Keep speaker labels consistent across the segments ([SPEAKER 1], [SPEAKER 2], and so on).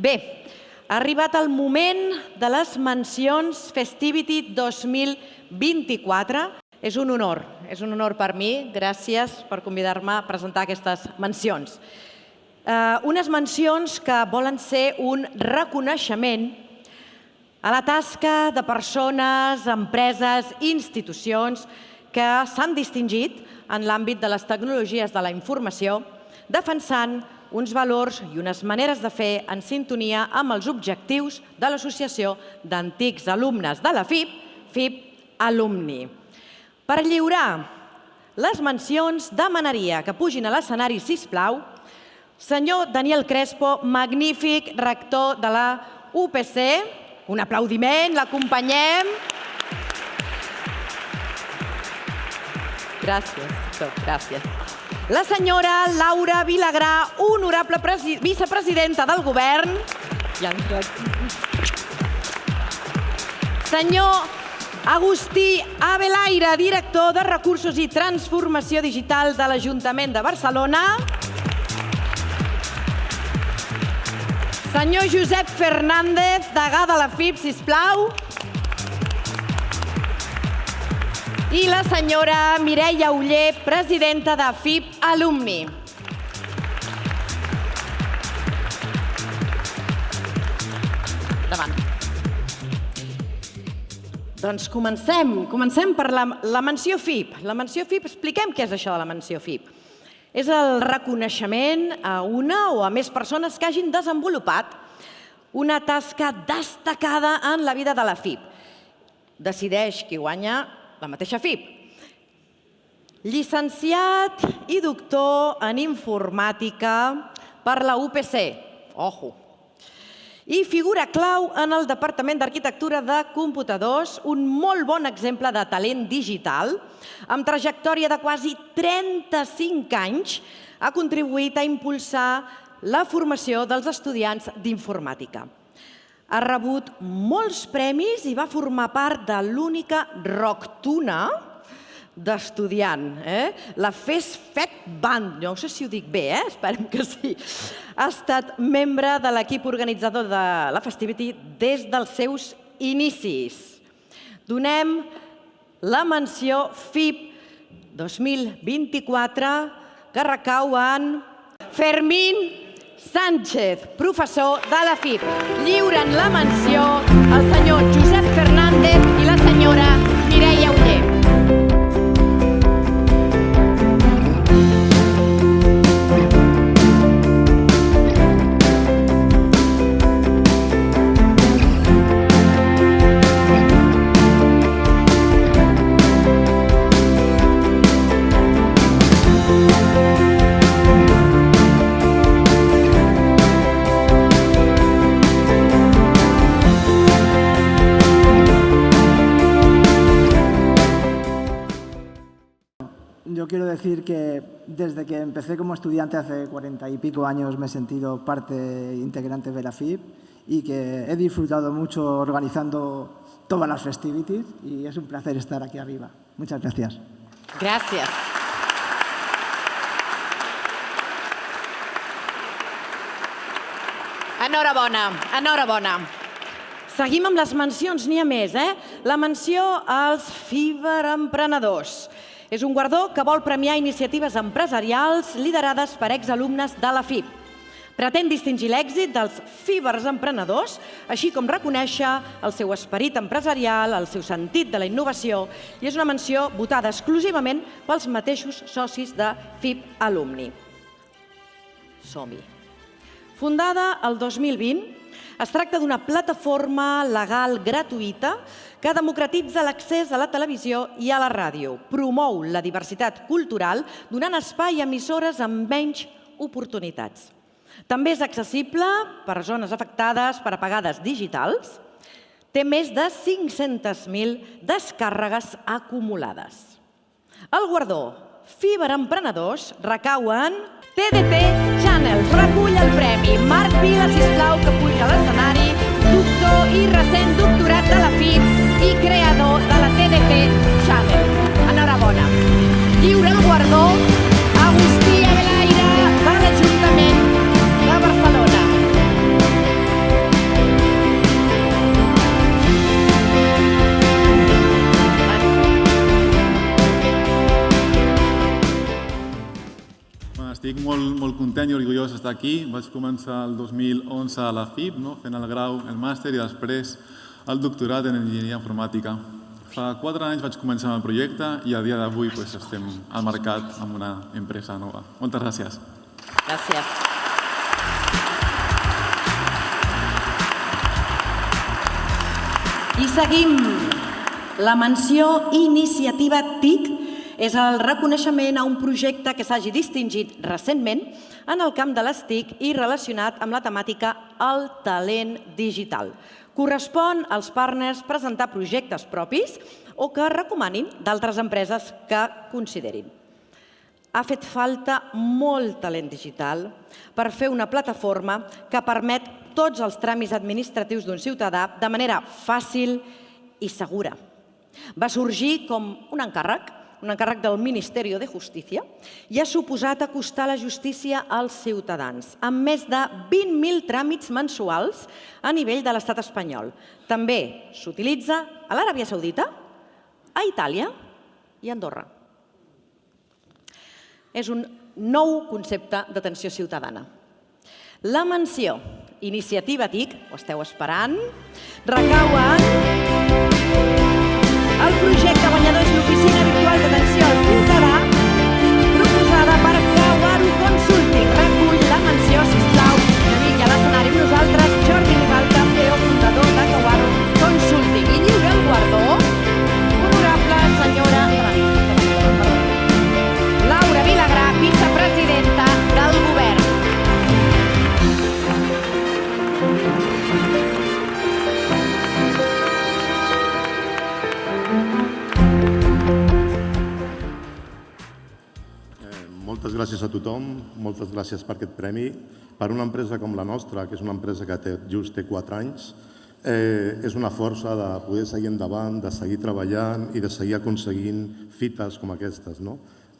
[SPEAKER 1] Bé, ha arribat el moment de les mencions Festivity 2024. És un honor per mi. Gràcies per convidar-me a presentar aquestes mencions. Unes mencions que volen ser un reconeixement a la tasca de persones, empreses i institucions que s'han distingit en l'àmbit de les tecnologies de la informació, defensant uns valors i unes maneres de fer en sintonia amb els objectius de l'Associació d'Antics Alumnes de la FIP, FIP Alumni. Per lliurar les mencions, demanaria que pugin a l'escenari, sisplau, senyor Daniel Crespo, magnífic rector de la UPC. Un aplaudiment, l'acompanyem. Gràcies. La senyora Laura Vilagrà, honorable vicepresidenta del Govern. Senyor Agustí Abelaire, director de Recursos i Transformació Digital de l'Ajuntament de Barcelona. Senyor Josep Fernández, degà de la FIP, sisplau. I la senyora Mireia Oller, presidenta de FIP Alumni. Endavant. Doncs comencem per la menció FIP. La menció FIP, expliquem què és això de la menció FIP. És el reconeixement a una o a més persones que hagin desenvolupat una tasca destacada en la vida de la FIP. Decideix qui guanya la mateixa FIP. Llicenciat i doctor en informàtica per la UPC. Ojo! I figura clau en el Departament d'Arquitectura de Computadors, un molt bon exemple de talent digital, amb trajectòria de quasi 35 anys, ha contribuït a impulsar la formació dels estudiants d'informàtica. Ha rebut molts premis i va formar part de l'única Rocktuna d'estudiant, la FESFET Band. No sé si ho dic bé, esperem que sí. Ha estat membre de l'equip organitzador de la Festivity des dels seus inicis. Donem la menció FIP 2024 que recau en Fermín Sánchez, professor de la FIP. Lliuren la menció el senyor Josep Fernández i la senyora Mireia Oller.
[SPEAKER 2] Yo quiero decir que desde que empecé como estudiante hace 40 y pico años me he sentido parte integrante de la FIP y que he disfrutado mucho organizando todas las festivities y es un placer estar aquí arriba. Muchas gracias.
[SPEAKER 1] Gràcies. Enhorabona. Seguim amb les mencions, n'hi ha més, La menció als ciberemprenedors. És un guardó que vol premiar iniciatives empresarials liderades per exalumnes de la FIP. Pretén distingir l'èxit dels ciberemprenedors, així com reconèixer el seu esperit empresarial, el seu sentit de la innovació, i és una menció votada exclusivament pels mateixos socis de FIP Alumni. Som-hi. Fundada el 2020, es tracta d'una plataforma legal gratuïta que democratitza l'accés a la televisió i a la ràdio, promou la diversitat cultural donant espai a emissores amb menys oportunitats. També és accessible per a zones afectades per apagades digitals. Té més de 500.000 descàrregues acumulades. El guardó Ciberemprenedors recau en TDT Channels. Recull el premi. Marc Vila, sisplau, que puja a l'escenari, doctor i recent doctorat de la FIP i creador de la TDT Channel. Enhorabona. Lliura el guardó Agustí Abelaire de l'Ajuntament de Barcelona.
[SPEAKER 3] estic molt content i orgullós d'estar aquí. Vaig començar el 2011 a la FIP, fent el grau, el màster i després el doctorat en enginyeria informàtica. Fa 4 anys vaig començar amb el projecte i a dia d'avui estem al mercat amb una empresa nova. Moltes gràcies.
[SPEAKER 1] Gràcies. I seguim. La menció Iniciativa TIC és el reconeixement a un projecte que s'hagi distingit recentment en el camp de les TIC i relacionat amb la temàtica el talent digital. Correspon als partners presentar projectes propis o que recomanin d'altres empreses que considerin. Ha fet falta molt talent digital per fer una plataforma que permet tots els tràmits administratius d'un ciutadà de manera fàcil i segura. Va sorgir com un encàrrec del Ministeri de Justícia i ha suposat acostar la justícia als ciutadans, amb més de 20.000 tràmits mensuals a nivell de l'estat espanyol. També s'utilitza a l'Aràbia Saudita, a Itàlia i a Andorra. És un nou concepte d'atenció ciutadana. La menció Iniciativa TIC, ho esteu esperant, recau en... El projecte guanyador és l'Oficina Virtual d'Atenció al Ciutadà, proposada per Kawaru Consulting. Recull la menció, sisplau, que vingui a l'escenari amb nosaltres, Jordi Ribalta, CEO fundador de Kawaru Consulting. I lliura el guardó, honorable senyora Laura Vilagrà, vicepresidenta del Govern.
[SPEAKER 4] Moltes gràcies a tothom, moltes gràcies per aquest premi. Per una empresa com la nostra, que és una empresa que just té 4 anys, és una força de poder seguir endavant, de seguir treballant i de seguir aconseguint fites com aquestes,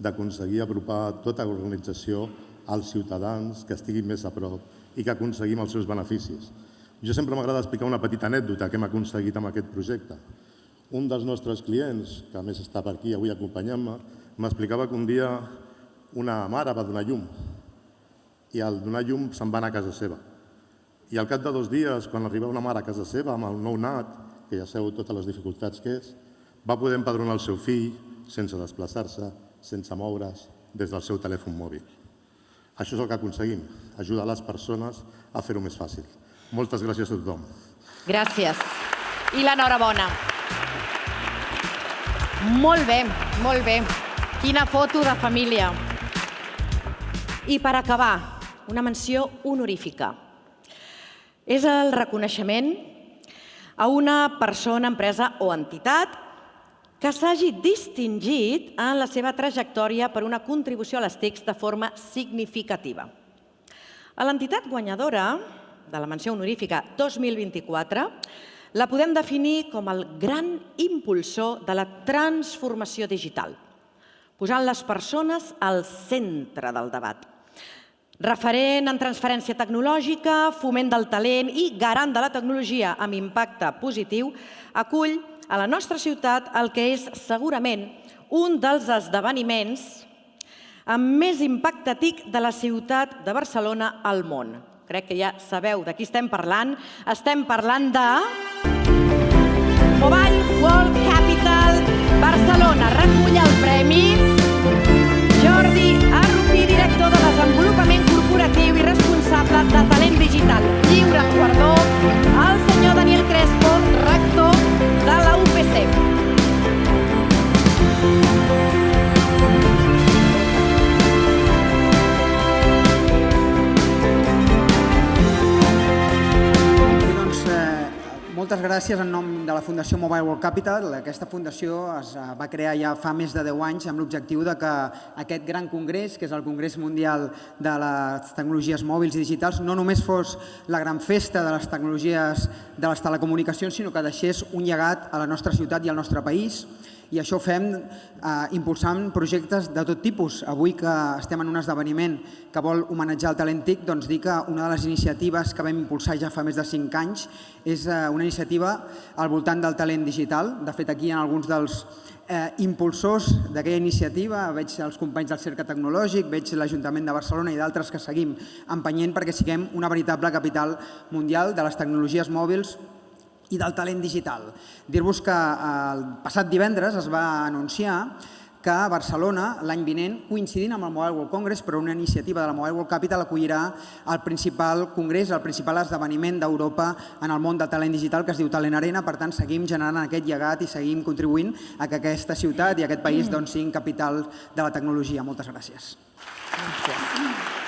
[SPEAKER 4] d'aconseguir apropar tota l'organització als ciutadans, que estiguin més a prop i que aconseguim els seus beneficis. Jo sempre m'agrada explicar una petita anècdota que hem aconseguit amb aquest projecte. Un dels nostres clients, que a més està per aquí avui acompanyant-me, m'explicava que un dia una mare va donar llum i al donar llum se'n va anar a casa seva. I al cap de 2 dies, quan arriba una mare a casa seva amb el nou nat, que ja sabeu totes les dificultats que és, va poder empadronar el seu fill sense desplaçar-se, sense moure's, des del seu telèfon mòbil. Això és el que aconseguim, ajudar les persones a fer-ho més fàcil. Moltes gràcies a tothom.
[SPEAKER 1] Gràcies. I l'enhorabona. Molt bé, molt bé. Quina foto de família. I per acabar, una menció honorífica. És el reconeixement a una persona, empresa o entitat que s'hagi distingit en la seva trajectòria per una contribució a les TICs de forma significativa. A l'entitat guanyadora de la menció honorífica 2024 la podem definir com el gran impulsor de la transformació digital, posant les persones al centre del debat. Referent en transferència tecnològica, foment del talent i garant de la tecnologia amb impacte positiu, acull a la nostra ciutat el que és segurament un dels esdeveniments amb més impacte TIC de la ciutat de Barcelona al món. Crec que ja sabeu de qui estem parlant. Estem parlant de Mobile World Capital Barcelona. Recull el premi Jordi Arrufi, director de Desenvolupament Corporatiu i responsable de Talent Digital. Lliura el guardó al senyor Daniel Crespo, rector de la UPC.
[SPEAKER 5] Moltes gràcies en nom de la Fundació Mobile World Capital. Aquesta fundació es va crear ja fa més de 10 anys amb l'objectiu que aquest gran congrés, que és el Congrés Mundial de les Tecnologies Mòbils i Digitals, no només fos la gran festa de les tecnologies de les telecomunicacions, sinó que deixés un llegat a la nostra ciutat i al nostre país. I això ho fem impulsant projectes de tot tipus. Avui que estem en un esdeveniment que vol homenatjar el talent TIC, doncs dir que una de les iniciatives que vam impulsar ja fa més de 5 anys és una iniciativa al voltant del talent digital. De fet, aquí hi ha alguns dels impulsors d'aquella iniciativa, veig els companys del Cercle Tecnològic, veig l'Ajuntament de Barcelona i d'altres que seguim empenyent perquè siguem una veritable capital mundial de les tecnologies mòbils i del talent digital. Dir-vos que el passat divendres es va anunciar que Barcelona, l'any vinent, coincidint amb el Mobile World Congress, però una iniciativa de la Mobile World Capital, acollirà el principal congrés, el principal esdeveniment d'Europa en el món del talent digital, que es diu Talent Arena. Per tant, seguim generant aquest llegat i seguim contribuint a que aquesta ciutat i aquest país siguin capital de la tecnologia. Moltes gràcies.
[SPEAKER 1] Gràcies.